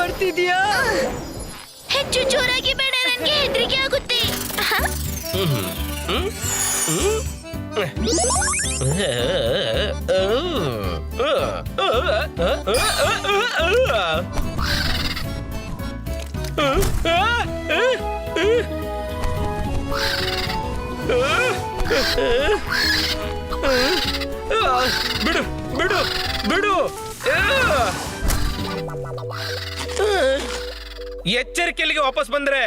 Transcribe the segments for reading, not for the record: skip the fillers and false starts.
ಬರ್ತಿದ್ಯಾ? ಹೆಚ್ಚು ಜೋರಾಗಿ ಬೇಡ, ನನಗೆ ಹೆದರಿಕೆ ಆಗುತ್ತೆ. ಬಿಡು ಬಿಡು ಬಿಡು. ಎಚ್ಚರಿಕೆಯಲ್ಲಿಗೆ ವಾಪಸ್ ಬಂದ್ರೆ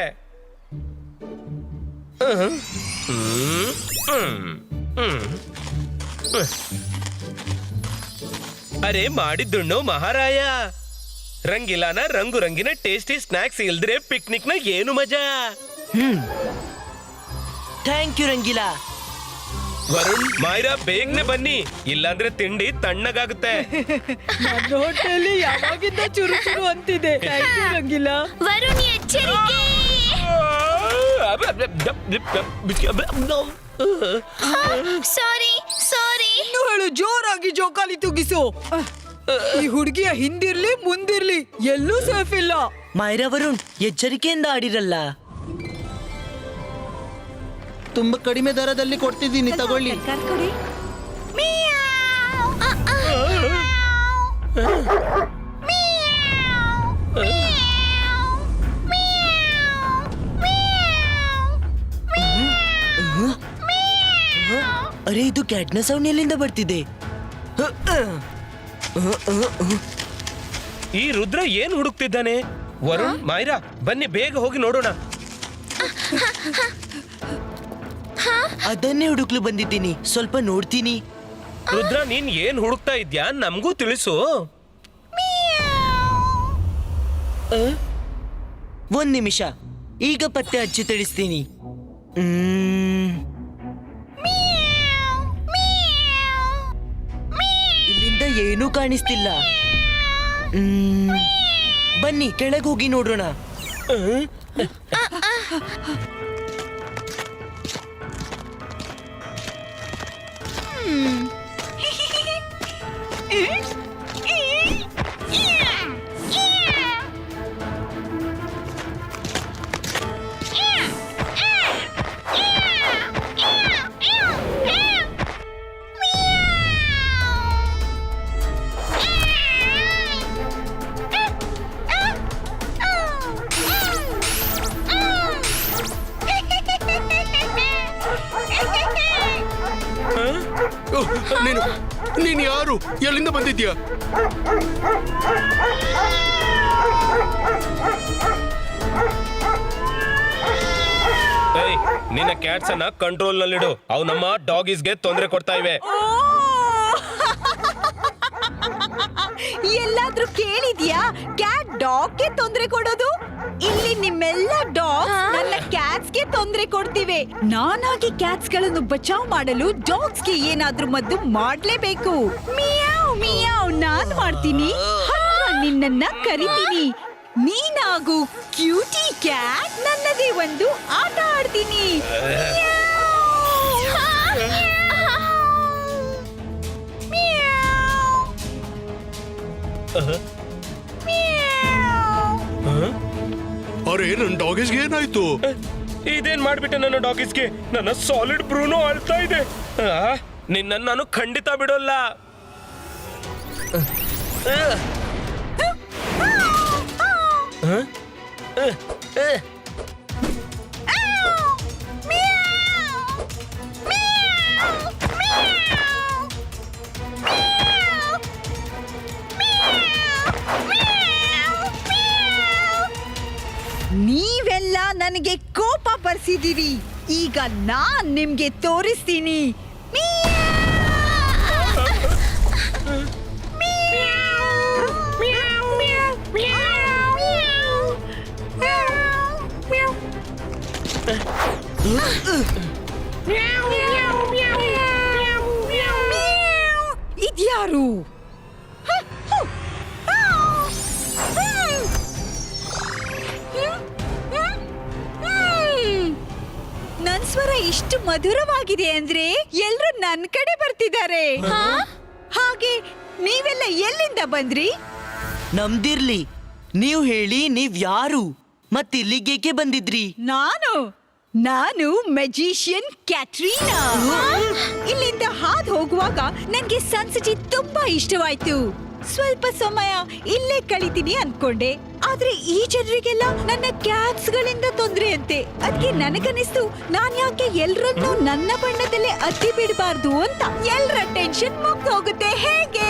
ಅರೆ ಮಾಡಿದ್ದುಣ್ಣು ಮಹಾರಾಯ. ರಂಗಿಲಾನ ರಂಗು ರಂಗಿನ ಟೇಸ್ಟಿ ಸ್ನಾಕ್ಸ್ ಇಲ್ದ್ರೆ ಪಿಕ್ನಿಕ್ ನ ಏನು ಮಜಾ. Thank you Rangila. ವರುಣ್, ಮಾಯ್ರಾ ಬೇಗನೆ ಬನ್ನಿ, ಇಲ್ಲಾಂದ್ರೆ ತಿಂಡಿ ತಣ್ಣಗಾಗುತ್ತೆ. ನನ್ನ ಹೊಟ್ಟೆಯಲ್ಲಿ ಯಾವಾಗಿಂದ ಚುರು ಚುರು ಅಂತಿದೆ. Thank you Rangila. ವರುಣ್, ಎಚ್ಚರಿಕೆ. ಸಾರಿ ಸಾರಿ. ಇನ್ನು ಹೇಳು, ಜೋರಾಗಿ ಜೋಕಾಲಿ ತುಗಿಸು. ಈ ಹುಡುಗಿಯ ಹಿಂದಿರ್ಲಿ ಮುಂದಿರ್ಲಿ ಎಲ್ಲೂ ಸೇಫ್ ಇಲ್ಲ. ಮಾಯ್ರಾ, ವರುಣ್ ಎಚ್ಚರಿಕೆಯಿಂದ ಆಡಿರಲ್ಲ. ತುಂಬಾ ಕಡಿಮೆ ದರದಲ್ಲಿ ಕೊಡ್ತಿದ್ದೀನಿ, ತಗೊಳ್ಳಿ. ಅರೆ, ಇದು ಕ್ಯಾಟ್ನ ಸೌಂಡ್ ಎಲ್ಲಿಂದ ಬರ್ತಿದೆ? ಈ ರುದ್ರ ಏನ್ ಹುಡುಕ್ತಿದ್ದಾನೆ? ವರುಣ್, ಮಾಯ್ರಾ ಬನ್ನಿ, ಬೇಗ ಹೋಗಿ ನೋಡೋಣ. ಅದನ್ನೇ ಹುಡುಕ್ಲು ಬಂದಿದ್ದೀನಿ, ಸ್ವಲ್ಪ ನೋಡ್ತೀನಿ. ರುದ್ರ, ನೀನ್ ಏನ್ ಹುಡುಕ್ತಾ ಇದ್ಯಾ? ನಮಗೂ ತಿಳಿಸು. ಒಂದ್ ನಿಮಿಷ, ಈಗ ಪತ್ತೆ ಹಚ್ಚಿ ತಿಳಿಸ್ತೀನಿ. ಇಲ್ಲಿಂದ ಏನೂ ಕಾಣಿಸ್ತಿಲ್ಲ. ಬನ್ನಿ ಕೆಳಗೆ ಹೋಗಿ ನೋಡೋಣ. ನೀನು ಯಾರು? ಎಲ್ಲಿಂದ ಬಂದಿದ್ಯಾ? ನಿನ್ನ ಕ್ಯಾಟ್ಸ್ ಅನ್ನ ಕಂಟ್ರೋಲ್ ನಲ್ಲಿಡು. ಅವು ನಮ್ಮ ಡಾಗೀಸ್ಗೆ ತೊಂದರೆ ಕೊಡ್ತಾ ಇವೆ. ಎಲ್ಲಾದ್ರೂ ಕೇಳಿದ್ಯಾ ಕ್ಯಾಟ್ ಡಾಗ್ಗೆ ತೊಂದರೆ ಕೊಡೋದು? ಇಲ್ಲಿ ನಿಮ್ಮೆಲ್ಲ ಡಾಗ್ಸ್ ನನ್ನ ಕ್ಯಾಟ್ಸ್ಗೆ ತೊಂದರೆ ಕೊಡ್ತಿವೆ. ನಾನಾಗಿ ಕ್ಯಾಟ್ಸ್ ಗಳನ್ನು ಬಚಾವ್ ಮಾಡಲು ಡಾಗ್ಸ್ಗೆ ಏನಾದ್ರೂ ಮದ್ದು ಮಾಡ್ಲೇಬೇಕು. ಮಿಯಾವ್ ಮಿಯಾವ್ ನಾನ್ ಮಾಡ್ತೀನಿ, ಹತ್ರ ನಿನ್ನನ್ನ ಕರಿತೀನಿ. ನೀನಾಗು ಕ್ಯೂಟಿ ಕ್ಯಾಟ್, ನನ್ನದೇ ಒಂದು ಆಟ ಆಡ್ತೀನಿ. ಅರೆ, ನನ್ನ ಡಾಗೀಸ್ಗೆ ಏನಾಯ್ತು? ಇದೇನ್ ಮಾಡ್ಬಿಟ್ಟೆ ನನ್ನ ಡಾಗೀಸ್ಗೆ? ನನ್ನ ಸಾಲಿಡ್ ಬ್ರೂನೋ ಅಳ್ತಾ ಇದೆ. ನಿನ್ನ ನಾನು ಖಂಡಿತ ಬಿಡೋಲ್ಲ. ನೀವೆಲ್ಲ ನನಗೆ ಕೋಪ ಬರ್ಸಿದೀರಿ. ಈಗ ನಾನ್ ನಿಮ್ಗೆ ತೋರಿಸ್ತೀನಿ. ಇದ್ಯಾರು? ನನ್ ಸ್ವರ ಇಷ್ಟು ಮಧುರವಾಗಿದೆ ಅಂದ್ರೆ ಎಲ್ರು ನನ್ ಕಡೆ ಬರ್ತಿದ್ದಾರೆ. ಹಾಗೆ ನೀವೆಲ್ಲ ಎಲ್ಲಿಂದ ಬಂದ್ರಿ? ನಮ್ದಿರ್ಲಿ, ನೀವು ಹೇಳಿ ನೀವ್ ಯಾರು ಮತ್ತಿಲ್ಲಿಗೇಕೆ ಬಂದಿದ್ರಿ? ನಾನು ಮೆಜಿಷಿಯನ್ ಕ್ಯಾಟ್ರೀನಾ. ಇಲ್ಲಿಂದ ಹಾದು ಹೋಗುವಾಗ ನನ್ಗೆ ಸನ್ಸಿಟಿ ತುಂಬಾ ಇಷ್ಟವಾಯ್ತು. ಸ್ವಲ್ಪ ಸಮಯ ಇಲ್ಲೇ ಕಳಿತೀನಿ ಅನ್ಕೊಂಡೆ, ಆದ್ರೆ ಈ ಜನರಿಗೆಲ್ಲ ನನ್ನ ಕ್ಯಾಟ್ಸ್ ಗಳಿಂದ ತೊಂದ್ರೆ ಅಂತೆ. ಅದಕ್ಕೆ ನನಗನಿಸ್ತು ನಾನ್ ಯಾಕೆ ಎಲ್ರನ್ನೂ ನನ್ನ ಬಣ್ಣದಲ್ಲೇ ಅದ್ದಿ ಬಿಡಬಾರ್ದು ಅಂತ. ಎಲ್ರ ಟೆನ್ಷನ್ ಮುಗ್ದು ಹೋಗುತ್ತೆ ಹೇಗೆ?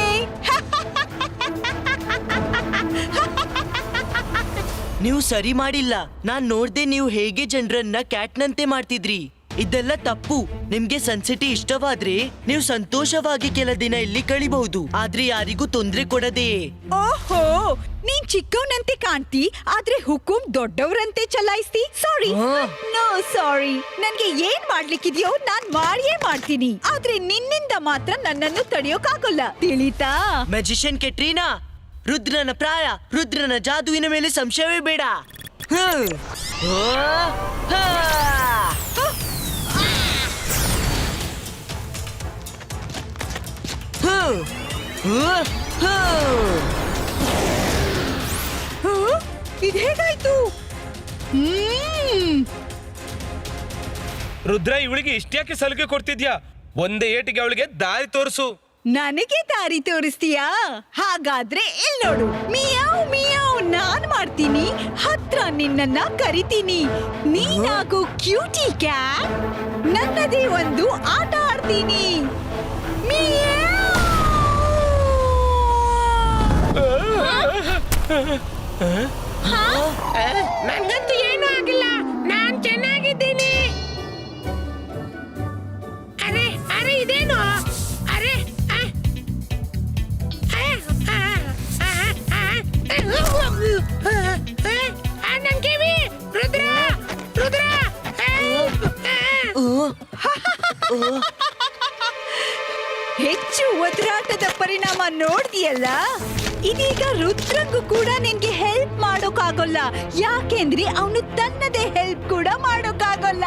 ನೀವು ಸರಿ ಮಾಡಿಲ್ಲ. ನಾನ್ ನೋಡ್ದೆ ನೀವು ಹೇಗೆ ಜನರನ್ನ ಕ್ಯಾಟ್ನಂತೆ ಮಾಡ್ತಿದ್ರಿ. ಇದೆಲ್ಲ ತಪ್ಪು. ನಿಮ್ಗೆ ಸನ್ಸಿಟಿ ಇಷ್ಟವಾದ್ರೆ ನೀವು ಸಂತೋಷವಾಗಿ ಕೆಲ ದಿನ ಇಲ್ಲಿ ಕಳಿಬಹುದು, ಆದ್ರೆ ಯಾರಿಗೂ ತೊಂದ್ರೆ ಕೊಡದೆ. ಓಹೋ, ನೀನ್ ಚಿಕ್ಕವನಂತೆ ಕಾಣ್ತಿ, ಆದ್ರೆ ಹುಕುಂ ದೊಡ್ಡವರಂತೆ ಚಲಾಯಿಸ್ತಿ. ಸಾರಿ, ನೋ ಸಾರಿ. ನನ್ಗೆ ಏನ್ ಮಾಡ್ಲಿಕ್ಕಿದ್ಯೋ ನಾನ್ ಮಾಡಿಯೇ ಮಾಡ್ತೀನಿ, ಆದ್ರೆ ನಿನ್ನಿಂದ ಮಾತ್ರ ನನ್ನನ್ನು ತಡೆಯೋಕಾಗಲ್ಲ, ತಿಳಿತಾ? ಮ್ಯಾಜಿಷಿಯನ್ ಕೆಟ್ರೀನಾ, ರುದ್ರನ ಪ್ರಾಯ, ರುದ್ರನ ಜಾದುವಿನ ಮೇಲೆ ಸಂಶಯವೇ ಬೇಡ. ಇದ್ ಹೇಗಾಯ್ತು? ರುದ್ರ, ಇವಳಿಗೆ ಇಷ್ಟ್ಯಾಕೆ ಸಲುಗೆ ಕೊಡ್ತಿದ್ಯಾ? ಒಂದೇ ಏಟಿಗೆ ಅವಳಿಗೆ ದಾರಿ ತೋರಿಸು. ನನಗೆ ದಾರಿ ತೋರಿಸ್ತೀಯಾ? ಹಾಗಾದ್ರೆ ಇಲ್ಲಿ ನೋಡು. ಮಿಯಾವ್ ಮಿಯಾವ್ ನಾನ್ ಮಾಡ್ತೀನಿ, ಹತ್ರ ನಿನ್ನನ್ನ ಕರಿತೀನಿ. ನೀನಾಗು ಕ್ಯೂಟಿ ಕ್ಯಾಟ್, ನನ್ನದೇ ಒಂದು ಆಟ ಆಡ್ತೀನಿ. ನಂಗಂತೂ ಏನೂ ಆಗಿಲ್ಲ, ನಾನ್ ಚೆನ್ನಾಗಿದ್ದೀನಿ. ಅರೆ ಅರೆ ಇದೇನು? ಅರೆ ನನ್ ಕಿವಿ! ರುದ್ರ ರುದ್ರ! ಹೆಚ್ಚು ಒತ್ತಡದ ಪರಿಣಾಮ ನೋಡ್ದಿಯಲ್ಲ. ಇದೀಗ ರುದ್ರಂಗೂ ಕೂಡ ನಿನ್ಗೆ ಹೆಲ್ಪ್ ಮಾಡೋಕ್ಕಾಗಲ್ಲ, ಯಾಕೆಂದ್ರೆ ಅವನು ತನ್ನದೇ ಹೆಲ್ಪ್ ಕೂಡ ಮಾಡೋಕ್ಕಾಗಲ್ಲ.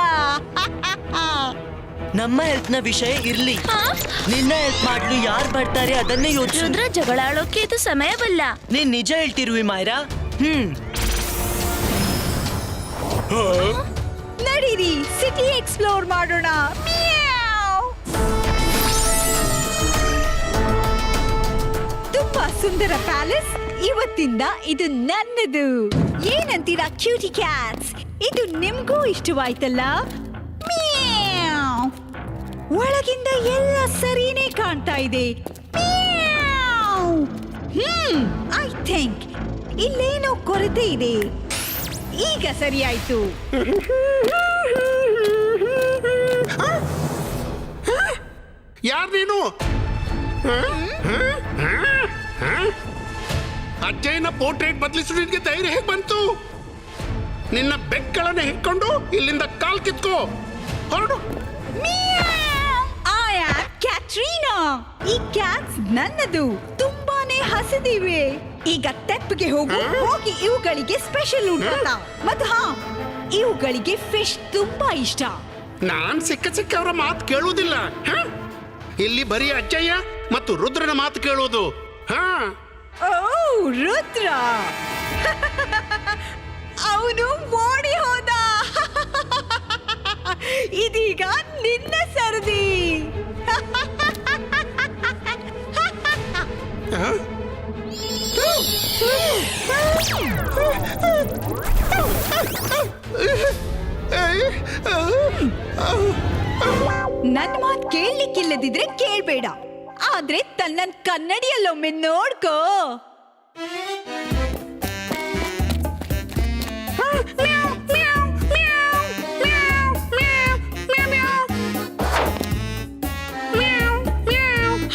ನಮ್ಮ ಹೆಲ್ಪ್ ನ ವಿಷಯ ಇರ್ಲಿ, ನಿನ್ನ ಹೆಲ್ಪ್ ಮಾಡ್ಲು ಯಾರು ಬರ್ತಾರೆ ಅದನ್ನೇ ಯೋಚಿಸು. ರುದ್ರ, ಜಗಳ ಆಡೋಕೆ ಇದು ಸಮಯವಲ್ಲ. ನೀನ್ ನಿಜ ಹೇಳ್ತಿರುವಿ ಮಾಯರಾ. ನಡೀರಿ, ಸಿಟಿ ಎಕ್ಸ್ಪ್ಲೋರ್ ಮಾಡೋಣ. ತುಂಬಾ ಸುಂದರ ಪ್ಯಾಲೇಸ್. ಇವತ್ತಿಂದ ಇದು ನನ್ನದು. ಏನಂತೀರಾ ಕ್ಯೂಟಿ ಕ್ಯಾಟ್ಸ್? ಇದು ನಿಮ್ಗೂ ಇಷ್ಟವಾಯ್ತಲ್ಲ? ಒಳಗಿಂದ ಎಲ್ಲ ಸರಿನೇ ಕಾಣ್ತಾ ಇದೆ. ಐ ಥಿಂಕ್ ಇಲ್ಲೇನೋ ಕೊರತೆ ಇದೆ. ಈಗ ಸರಿ ಆಯ್ತು. ಯಾರ್ ನೀನು? ಅಜ್ಜಯ್ಯನ ಪೋರ್ಟ್ರೇಟ್ ಬದಲಿಸು ನಿನ್ಗೆ ಧೈರ್ಯ ಹೇಗೆ ಬಂತು? ನಿನ್ನ ಬೆಕ್ಕಳನ್ನ ಹಿಡ್ಕೊಂಡು ಇಲ್ಲಿಂದ ಕಾಲ್ ಕಿತ್ಕೋ, ಹೊರಡು. I am Katrina. ಈ ಕ್ಯಾಟ್ಸ್ ನನ್ನದು. ತುಂಬಾನೇ ಹಸಿದಿವೆ. ಈಗ ತೆಪ್ಪಿಗೆ ಹೋಗಿ ಇವುಗಳಿಗೆ ಸ್ಪೆಷಲ್ ಊಟ. ಮತ್ತು ಇವುಗಳಿಗೆ ಫಿಶ್ ತುಂಬಾ ಇಷ್ಟ. ನಾನ್ ಸಿಕ್ಕವರ ಮಾತು ಕೇಳುವುದಿಲ್ಲ. ಇಲ್ಲಿ ಬರೀ ಅಜ್ಜಯ್ಯ ಮತ್ತು ರುದ್ರನ ಮಾತು ಕೇಳುವುದು. ಓ ರುದ್ರ, ಅವನು ಓಡಿ ಹೋದ. ಇದೀಗ ನಿನ್ನ ಸರದಿ. ನನ್ ಮಾತ್ ಕೇಳಲಿಕ್ಕಿಲ್ಲದಿದ್ರೆ ಕೇಳ್ಬೇಡ, ಆದ್ರೆ ತನ್ನ ಕನ್ನಡಿಯಲ್ಲೊಮ್ಮೆ ನೋಡ್ಕೋ.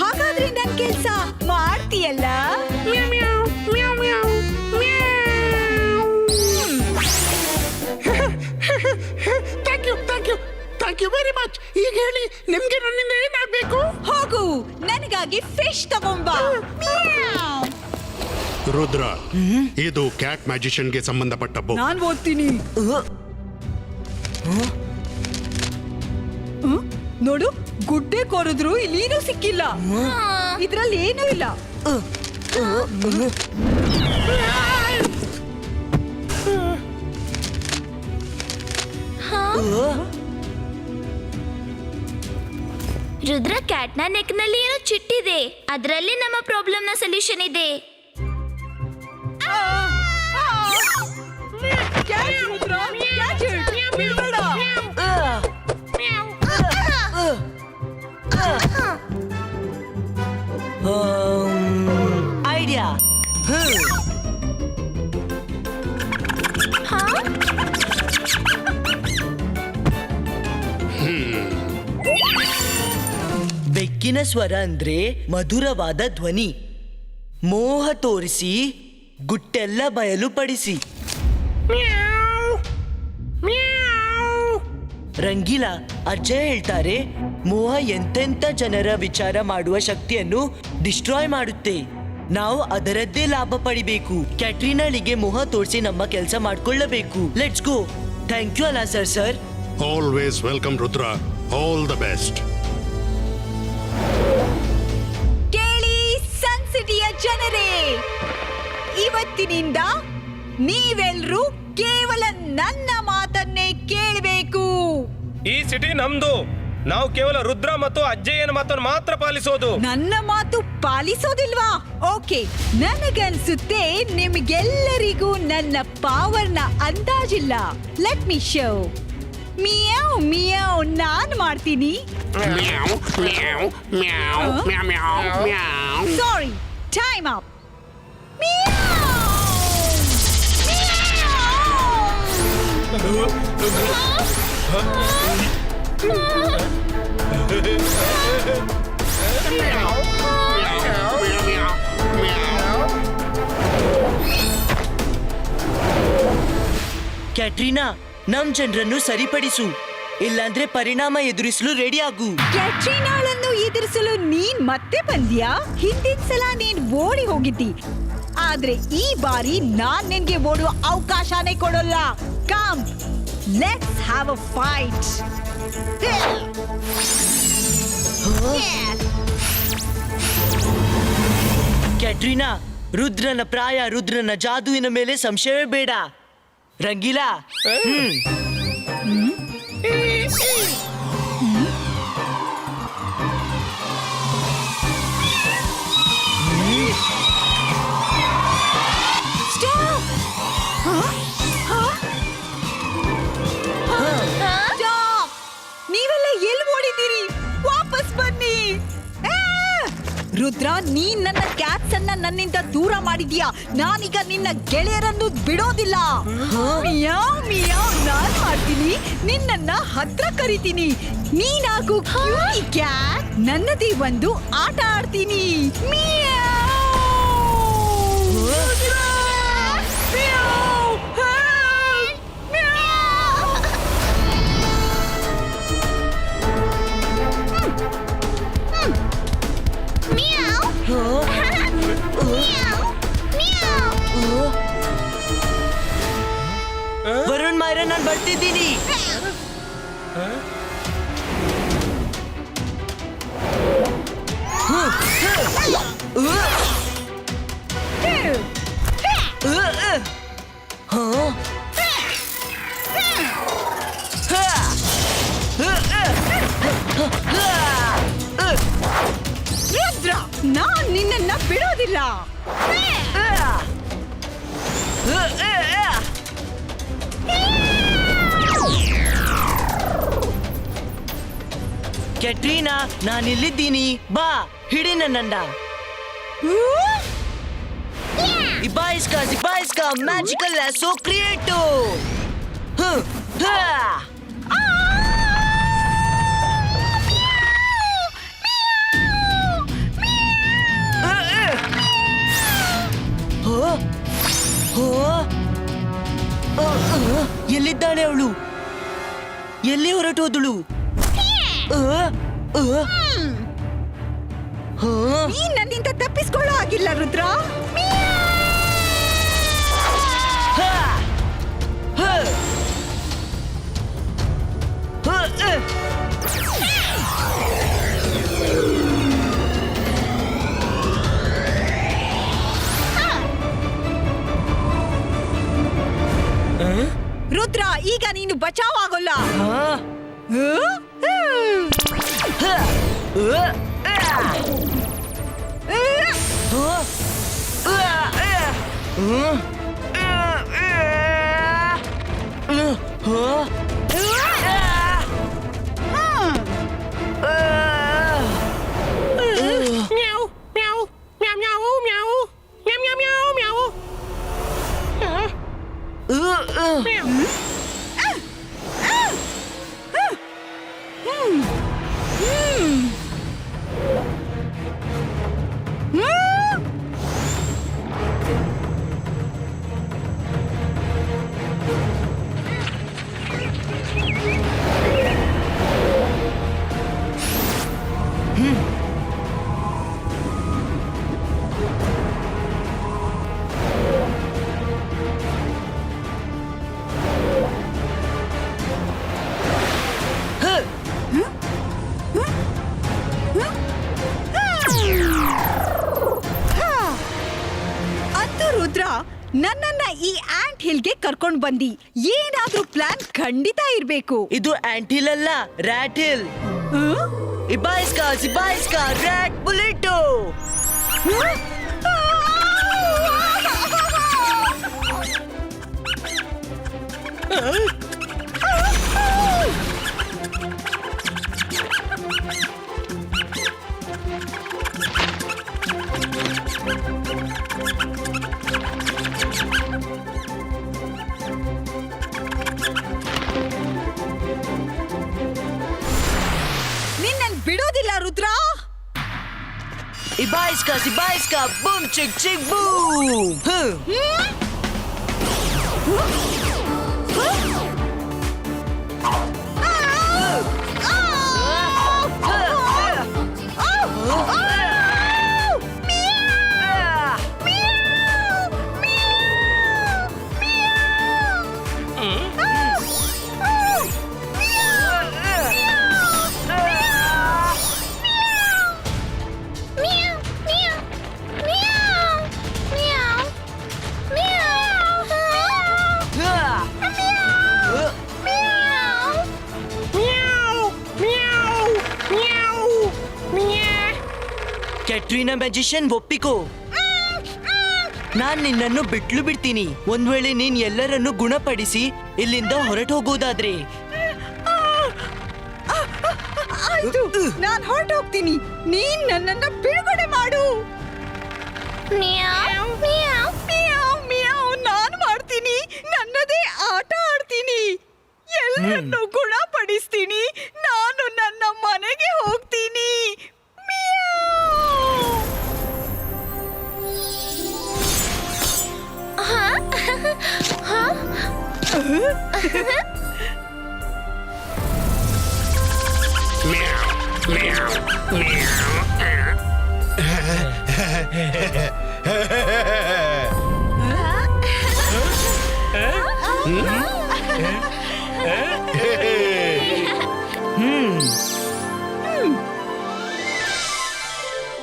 ಹಾಗಾದ್ರೆ ನನ್ ಕೆಲ್ಸ ಮಾಡ್ತೀಯಲ್ಲ? Thank you very much. ಈಗ ಹೇಳಿ, ನಿಮ್ಗೆ ನನ್ನಿಂದ ಏನಾಗಬೇಕು? ಹೋಗು, ನನಗಾಗಿ ಫಿಶ್ ತಗೊಂಬಾ. ರುದ್ರ, ಇದು ಕ್ಯಾಟ್ ಮ್ಯಾಜಿಷಿಯನ್ಗೆ ಸಂಬಂಧಪಟ್ಟ ಬುಕ್. ನಾನ್ ಓದ್ತೀನಿ. ನೋಡು, ಗುಡ್ಡೆ ಕೊರಿದ್ರು ಇಲ್ಲೇನೂ ಸಿಕ್ಕಿಲ್ಲ. ಇದ್ರಲ್ಲಿ ಏನೂ ಇಲ್ಲ. ರುದ್ರ ಕ್ಯಾಟ್ನ ನೆಕ್ ನಲ್ಲಿ ಏನೋ ಚಿಟ್ಟಿದೆ, ಅದರಲ್ಲಿ ನಮ್ಮ ಪ್ರಾಬ್ಲಮ್ ನ ಸೊಲ್ಯೂಷನ್ ಇದೆ. ಐಡಿಯಾ. ಬೆಕ್ಕಿನ ಸ್ವರ ಅಂದ್ರೆ ಮಧುರವಾದ ಧ್ವನಿ. ಮೋಹ ತೋರಿಸಿ ಗುಟ್ಟೆಲ್ಲ ಬಯಲುಪಡಿಸಿ. ರಂಗೀಲ, ಅಜ್ಜಯ್ ಹೇಳ್ತಾರೆ ಮೋಹ ಎಂತೆಂಥ ಜನರ ವಿಚಾರ ಮಾಡುವ ಶಕ್ತಿಯನ್ನು ಡಿಸ್ಟ್ರಾಯ್ ಮಾಡುತ್ತೆ. ನಾವು ಅದರದ್ದೇ ಲಾಭ ಪಡಿಬೇಕು. ಕ್ಯಾಟ್ರಿನಾಳಿಗೆ ಮೋಹ ತೋರಿಸಿ ನಮ್ಮ ಕೆಲಸ ಮಾಡ್ಕೊಳ್ಳಬೇಕು. Let's go. ಥ್ಯಾಂಕ್ ಯು ಅಲ್ಲ sir. Always welcome Rudra. All the best. ಕೇಳಿ ಸನ್ಸಿಟಿಯ ಜನರೇ, ಇವತ್ತಿನಿಂದ ನೀವೆಲ್ರೂ ಕೇವಲ ನನ್ನ ಮಾತನ್ನೇ ಕೇಳಬೇಕು. ಈ ಸಿಟಿ ನಮ್ದು. ನಾವು ಕೇವಲ ರುದ್ರ ಮತ್ತು ಅಜ್ಜಯ್ಯನ ಮಾತನ್ನು ಮಾತ್ರ ಪಾಲಿಸೋದು. ನನ್ನ ಮಾತು ಪಾಲಿಸೋದಿಲ್ವಾ? ಓಕೆ, ನನಗನ್ಸುತ್ತೆ ನಿಮಗೆಲ್ಲರಿಗೂ ನನ್ನ ಪವರ್ನ ಅಂದಾಜಿಲ್ಲ. Let me show. ಮಿಯಾವ್ ಮಿಯಾವ್ ನಾನ್ ಮಾಡ್ತೀನಿ. ಮ್ಯಾವ್ ಮ್ಯಾವ್ ಮ್ಯಾವ್ ಮ್ಯಾವ್ ಮ್ಯಾವ್ ಮ್ಯಾವ್. ಸಾರಿ, ಟೈಮ್ ಅಪ್. ಕ್ಯಾಟ್ರಿನಾ, ನಮ್ ಜನರನ್ನು ಸರಿಪಡಿಸು, ಇಲ್ಲಾಂದ್ರೆ ಪರಿಣಾಮ ಎದುರಿಸಲು ರೆಡಿ ಆಗು. ಕ್ಯಾಟ್ರಿನಾಳನ್ನು ಎದುರಿಸಲು ನೀನ್ ಮತ್ತೆ ಬಂದ್ಯಾ? ಹಿಂದಿನ ಸಲ ನೀನ್ ಓಡಿ ಹೋಗಿದ್ದಿ, ಆದ್ರೆ ಈ ಬಾರಿ ನಾನ್ ನಿನ್ಗೆ ಓಡುವ ಅವಕಾಶನೇ ಕೊಡೋಲ್ಲ. Come, let's have a fight. Katrina, ರುದ್ರನ ಪ್ರಾಯ, ರುದ್ರನ ಜಾದುವಿನ ಮೇಲೆ ಸಂಶಯವೇ ಬೇಡ. ರಂಗೀಲಾ, Stop! Stop! ನೀವೆಲ್ಲ ಎಲ್ಲಿ ಓಡಿದ್ದೀರಿ? ವಾಪಸ್ ಬನ್ನಿ. ರುದ್ರ, ನೀನ್ ನನ್ನ ಕ್ಯಾಟ್ಸ್ ಅನ್ನ ನನ್ನಿಂದ ದೂರ ಮಾಡಿದ್ಯಾ. ನಾನೀಗ ನಿನ್ನ ಗೆಳೆಯರನ್ನು ಬಿಡೋದಿಲ್ಲ. ಮಿಯಾವ್ ಮಿಯಾವ್ ನಾನ್ ಮಾಡ್ತೀನಿ, ನಿನ್ನನ್ನ ಹತ್ರ ಕರಿತೀನಿ. ನೀನಾಗು ಕ್ಯೂಟಿ ಕ್ಯಾಟ್, ನನ್ನದೇ ಒಂದು ಆಟ ಆಡ್ತೀನಿ. ಮಿಯಾವ್. ರುದ್ರ! ಮಿಯಾವ್! ಹೆಲ್ಪ್! ಮಿಯಾವ್! ವರುಣ್ ಮಾಯ್ರಾ, ನಾನು ಬರ್ತಿದ್ದೀನಿ. ರುದ್ರ, ನಾನ್ ನಿನ್ನನ್ನ ಬಿಡೋದಿಲ್ಲ. ಕ್ಯಾಟ್ರಿನಾ, ನಾನಿಲ್ಲಿದ್ದೀನಿ. ಬಾ, ಹಿಡಿ ನನ್ನನ್ನ. ಇಬಾಯಿಸ್ಕಾ ಮ್ಯಾಜಿಕಲ್ ಲ್ಯಾಸೋ ಕ್ರಿಯೇಟೋ. ಎಲ್ಲಿದ್ದಾಳೆ ಅವಳು? ಎಲ್ಲಿ ಹೊರಟೋದಳು? ನೀನ್ ನನ್ನಿಂದ ತಪ್ಪಿಸ್ಕೊಳ್ಳೋ ಆಗಿಲ್ಲ ರುದ್ರ. ರುದ್ರ, ಈಗ ನೀನು ಬಚಾವ್ ಆಗೋಲ್ಲ. ಹಾ? ಹ? ಮ್ಯಾವ್ ಮ್ಯಾವ್ ಮ್ಯಾವ್ ಮ್ಯಾವ್ ಮ್ಯಾವ್ ಮ್ಯಾವ್ ಮ್ಯಾವ್ ಮ್ಯಾವ್ ಮ್ಯಾವ್. ಅಂತೂ ರುದ್ರ, ನನ್ನನ್ನ ಈ ಆಂಟ್ ಹಿಲ್ಗೆ ಕರ್ಕೊಂಡ್ ಬಂದಿ. ಏನಾದ್ರೂ ಪ್ಲಾನ್ ಖಂಡಿತ ಇರ್ಬೇಕು. ಇದು ಆಂಟಿಲ್ ಅಲ್ಲ, ರ್ಯಾಟ್ ಹಿಲ್. ಇಬಾಯಿಸ್ಕಾ ರ್ಯಾಟ್ ಬುಲೆಟೋ. ನಿನ್ನನ್ ಬಿಡೋದಿಲ್ಲ ರುದ್ರ. ಇಬಾಯಿಸ್ಕಾ ಬೂಮ್ ಚಿಕ್ ಚಿಕ್ ಬೂಮ್. ಕ್ಯಾಟ್ರಿನಾ ಮ್ಯಾಜಿಷಿಯನ್, ಒಪ್ಪಿಕೋ. ನಾನ್ ನಿನ್ನನ್ನು ಬಿಡ್ತೀನಿ. ಒಂದ್ ವೇಳೆ ನೀನ್ ಎಲ್ಲರನ್ನು ಗುಣಪಡಿಸಿ ಇಲ್ಲಿಂದ ಹೊರಟು ಹೋಗೋದಾದ್ರೆ. ಆಯ್ತು, ನಾನ್ ಹೊರಟೋಗ್ತೀನಿ. ನೀನ್ ನನ್ನನ್ನ ಬಿಡುಗಡೆ ಮಾಡು. ಮಿಯಾವ್, ಮಿಯಾವ್, ನಾನ್ ಮಾಡ್ತೀನಿ. ನನ್ನದೇ ಆಟ ಆಡ್ತೀನಿ. ಎಲ್ಲರನ್ನು ಗುಣಪಡಿಸ್ತೀನಿ. ನಾನು ನನ್ನ ಮನೆಗೆ ಹೋಗ್ತೀನಿ.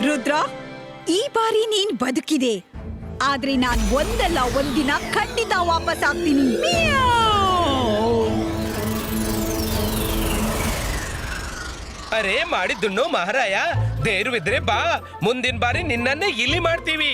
ರುದ್ರ, ಈ ಬಾರಿ ನೀನ್ ಬದುಕಿದೆ. ಆದ್ರೆ ನಾನ್ ಒಂದಲ್ಲ ಒಂದಿನ ಖಂಡಿತ ವಾಪಸ್ ಆಗ್ತೀನಿ. ಅರೆ ಮಾಡಿದ್ದುಣ್ಣು ಮಹಾರಾಯ, ಧೈರ್ಯವಿದ್ರೆ ಬಾ, ಮುಂದಿನ ಬಾರಿ ನಿನ್ನನ್ನೇ ಇಲ್ಲಿ ಮಾಡ್ತೀವಿ.